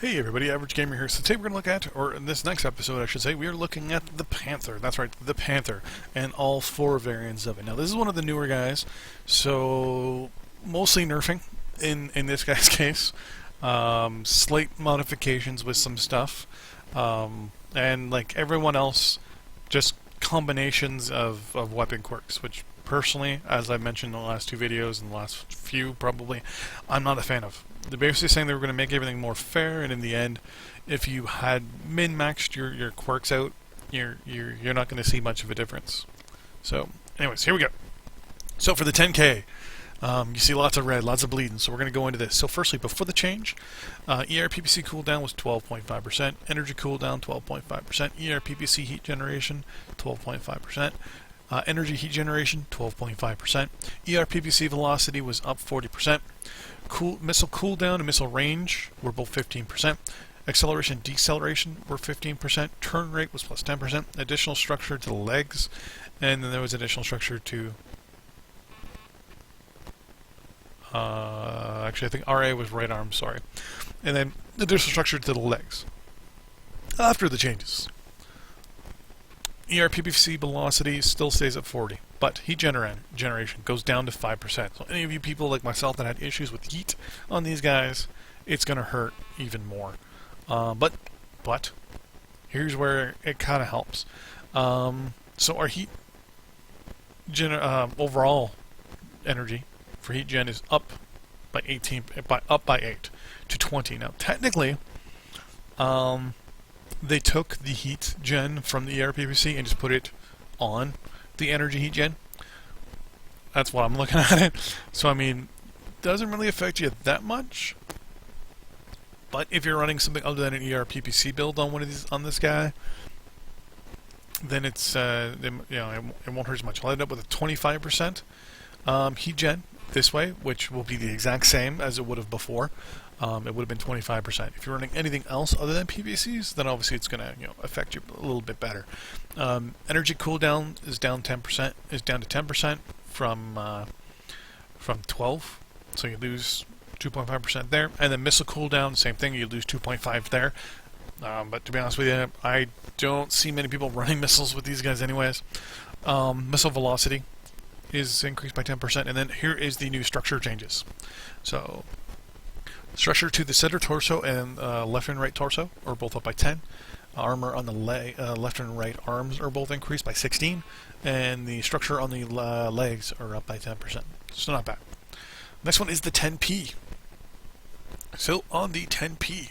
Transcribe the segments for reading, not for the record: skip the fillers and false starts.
Hey everybody, Average Gamer here. So today we're going to look at, or in this next episode I should say, we are looking at the Panther. That's right, the Panther, and all four variants of it. Now this is one of the newer guys, so mostly nerfing in this guy's case. Slight modifications with some stuff, and like everyone else, just combinations of weapon quirks, which personally, as I mentioned in the last two videos and the last few probably, I'm not a fan of. They're basically saying they were going to make everything more fair, and in the end, if you had min-maxed your quirks out, you're not going to see much of a difference. So, anyways, here we go. So for the 10K, you see lots of red, lots of bleeding, so we're going to go into this. So firstly, before the change, ERPPC cooldown was 12.5%, energy cooldown 12.5%, ERPPC heat generation 12.5%, energy heat generation 12.5%, ERPPC velocity was up 40%, missile cooldown and missile range were both 15%, acceleration and deceleration were 15%, turn rate was plus 10%, additional structure to the legs, and then there was additional structure to actually, I think RA was right arm, sorry. And then additional structure to the legs. After the changes, ERPPC velocity still stays at 40, but heat generation goes down to 5%. So any of you people like myself that had issues with heat on these guys, it's going to hurt even more. But here's where it kind of helps. So our heat overall energy for heat gen is up by 8 to 20. Now technically, they took the heat gen from the ERPPC and just put it on the energy heat gen. That's what I'm looking at it. So I mean, doesn't really affect you that much. But if you're running something other than an ERPPC build on one of these on this guy, then it's it won't hurt as much. I'll end up with a 25% heat gen this way, which will be the exact same as it would have before. It would have been 25%. If you're running anything else other than PVCs, then obviously it's going to affect you a little bit better. Energy cooldown is down 10%. Is down to 10% from 12, so you lose 2.5% there. And then missile cooldown, same thing. You lose 2.5 there. But to be honest with you, I don't see many people running missiles with these guys, anyways. Missile velocity is increased by 10%, and then here is the new structure changes. So structure to the center torso and left and right torso are both up by 10. Armor on the left and right arms are both increased by 16, and the structure on the legs are up by 10%. So not bad. Next one is the 10P. So on the 10P,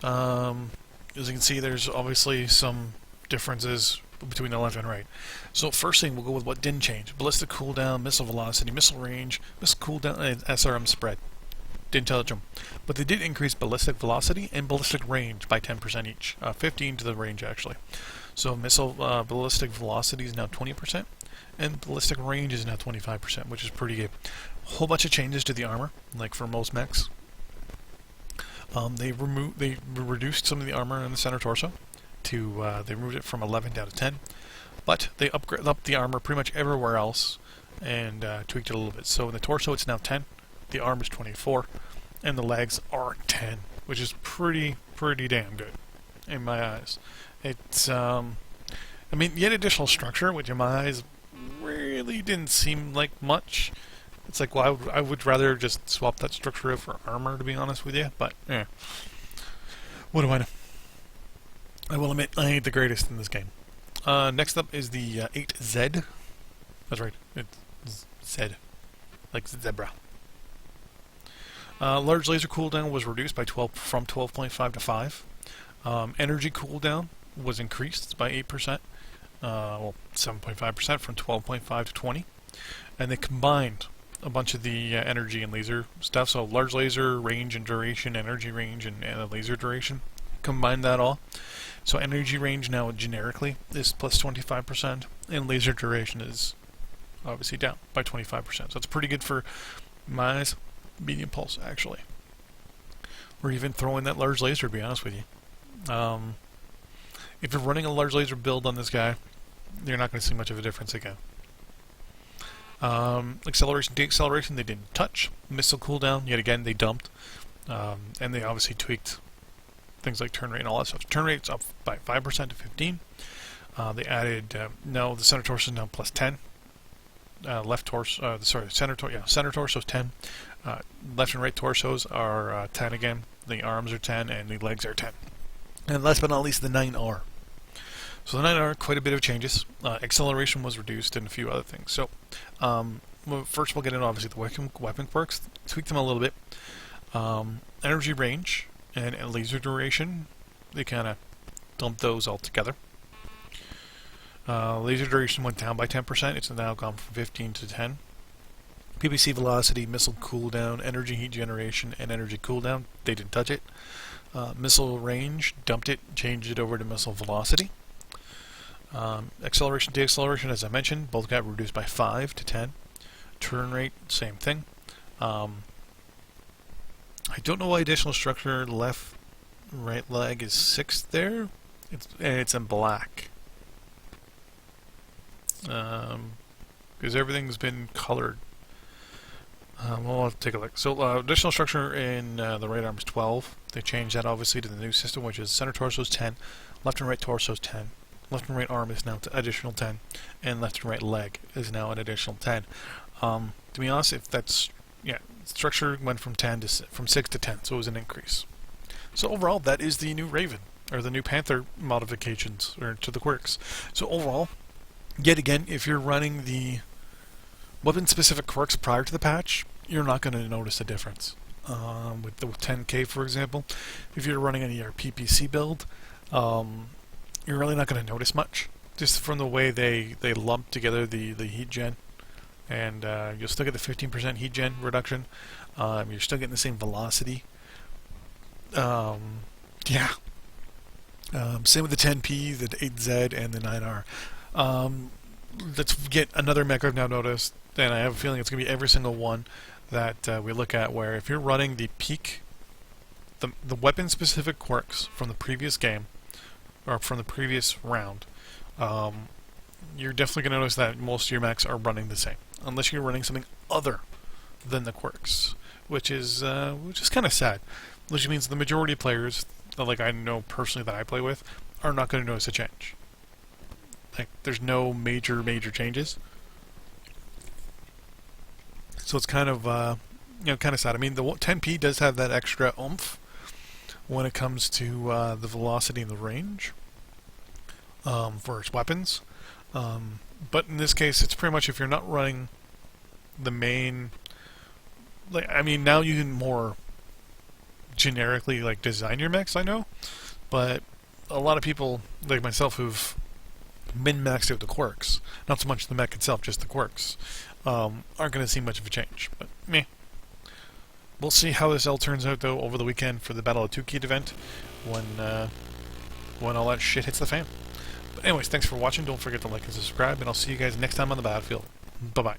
as you can see, there's obviously some differences between the left and right. So first thing, we'll go with what didn't change. Ballistic cooldown, missile velocity, missile range, missile cooldown, and SRM spread. Didn't touch them. But they did increase ballistic velocity and ballistic range by 10% each. 15 to the range, actually. So missile ballistic velocity is now 20%, and ballistic range is now 25%, which is pretty good. A whole bunch of changes to the armor, like for most mechs. They reduced some of the armor in the center torso. They moved it from 11 down to 10, but they upgraded up the armor pretty much everywhere else and tweaked it a little bit. So in the torso it's now 10, the arm is 24, and the legs are 10, which is pretty damn good in my eyes. It's I mean, yet additional structure, which in my eyes really didn't seem like much. It's like, well, I would rather just swap that structure out for armor, to be honest with you. But yeah, what do I know? I will admit, I ain't the greatest in this game. Next up is the 8Z. That's right, it's Z, like zebra. Large laser cooldown was reduced by from 12.5 to 5. Energy cooldown was increased by 8%. Well, 7.5% from 12.5 to 20. And they combined a bunch of the energy and laser stuff. So large laser range and duration, energy range and laser duration. Combine that all. So energy range now generically is plus 25%, and laser duration is obviously down by 25%. So it's pretty good for my eyes. Medium pulse, actually. Or even throwing that large laser, to be honest with you. If you're running a large laser build on this guy, you're not going to see much of a difference again. Acceleration, deceleration, they didn't touch. Missile cooldown, yet again, they dumped. And they obviously tweaked things like turn rate and all that stuff. Turn rate's up by 5% to 15. They added no, the center torso is now plus 10. Left torso, center torso is 10. Left and right torsos are 10 again. The arms are 10 and the legs are 10. And last but not least, the 9R. So the 9R, quite a bit of changes. Acceleration was reduced and a few other things. So first we'll get into obviously the weapon quirks. Tweak them a little bit. Energy range and laser duration, they kind of dumped those all together. Laser duration went down by 10%. It's now gone from 15 to 10. PPC velocity, missile cooldown, energy heat generation, and energy cooldown, they didn't touch it. Missile range, dumped it, changed it over to missile velocity. Acceleration, deceleration, as I mentioned, both got reduced by 5 to 10. Turn rate, same thing. I don't know why additional structure left right leg is 6 there. It's in black. Because everything's been colored. Well, let's take a look. So additional structure in the right arm is 12. They changed that obviously to the new system, which is center torso is 10, left and right torso is 10, left and right arm is now additional 10, and left and right leg is now an additional 10. To be honest, if that's structure went from 6 to 10, so it was an increase. So overall, that is the new Raven or the new Panther modifications or to the quirks. So overall, yet again, if you're running the weapon-specific quirks prior to the patch, you're not going to notice a difference. With the 10K, for example, if you're running an ERPPC build, you're really not going to notice much, just from the way they lump together the heat gen, and you'll still get the 15% heat gen reduction. You're still getting the same velocity. Same with the 10P, the 8Z, and the 9R. Let's get another mech I've now noticed, and I have a feeling it's going to be every single one that we look at, where if you're running the peak, the weapon-specific quirks from the previous game, or from the previous round, you're definitely going to notice that most of your mechs are running the same, unless you're running something other than the quirks, which is kind of sad. Which means the majority of players, like I know personally that I play with, are not going to notice a change. Like, there's no major changes. So it's kind of, kind of sad. I mean, the 10P does have that extra oomph when it comes to the velocity and the range for its weapons. But in this case, it's pretty much if you're not running the main, now you can more generically design your mechs, I know, but a lot of people like myself who've min-maxed out the quirks, not so much the mech itself, just the quirks, aren't going to see much of a change. But meh. We'll see how this all turns out though over the weekend for the Battle of Tukid event when all that shit hits the fan. But anyways, thanks for watching. Don't forget to like and subscribe, and I'll see you guys next time on the battlefield. Bye bye.